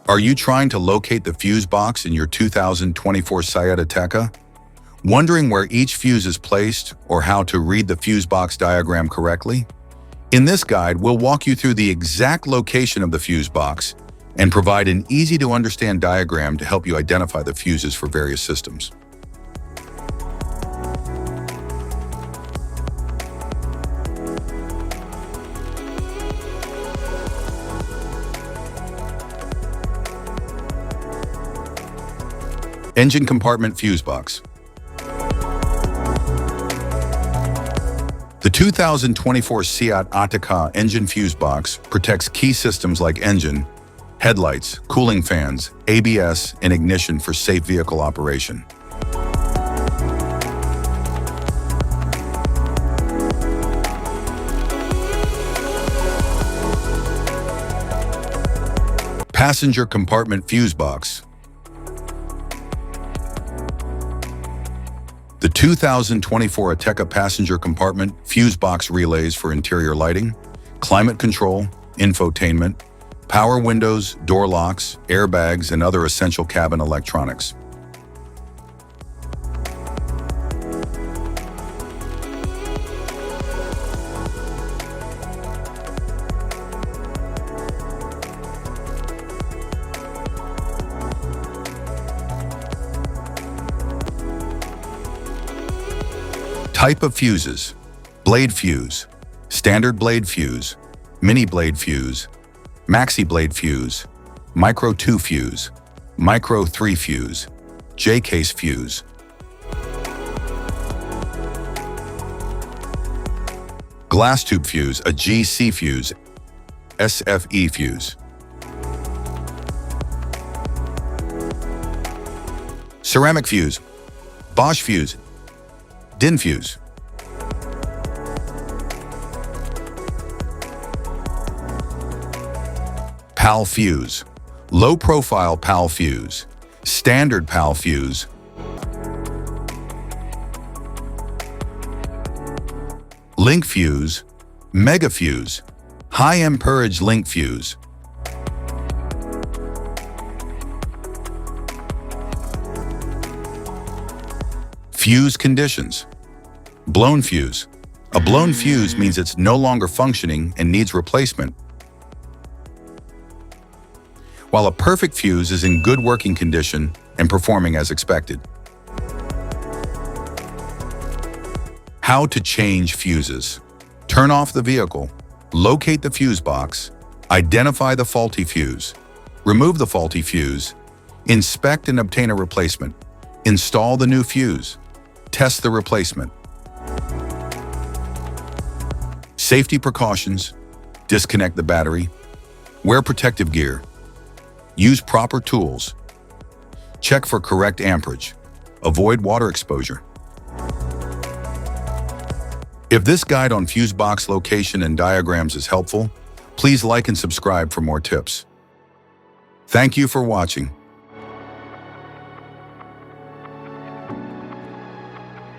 Are you trying to locate the fuse box in your 2024 Seat Ateca? Wondering where each fuse is placed or how to read the fuse box diagram correctly? In this guide, we'll walk you through the exact location of the fuse box and provide an easy-to-understand diagram to help you identify the fuses for various systems. Engine compartment fuse box. The 2024 Seat Ateca engine fuse box protects key systems like engine, headlights, cooling fans, ABS, and ignition for safe vehicle operation. Passenger compartment fuse box. The 2024 Ateca passenger compartment fuse box relays for interior lighting, climate control, infotainment, power windows, door locks, airbags, and other essential cabin electronics. Type of fuses: blade fuse, standard blade fuse, mini blade fuse, maxi blade fuse, micro 2 fuse, micro 3 fuse, J-case fuse. Glass tube fuse, a GC fuse, SFE fuse. Ceramic fuse, Bosch fuse, DIN fuse. PAL fuse, low profile PAL fuse, standard PAL fuse. Link fuse, mega fuse, high amperage link fuse. Fuse conditions. Blown fuse. A blown fuse means it's no longer functioning and needs replacement, while a perfect fuse is in good working condition and performing as expected. How to change fuses. Turn off the vehicle, locate the fuse box, identify the faulty fuse, remove the faulty fuse, inspect and obtain a replacement, install the new fuse, test the replacement. Safety precautions: disconnect the battery, wear protective gear, use proper tools, check for correct amperage, avoid water exposure. If this guide on fuse box location and diagrams is helpful, please like and subscribe for more tips. Thank you for watching.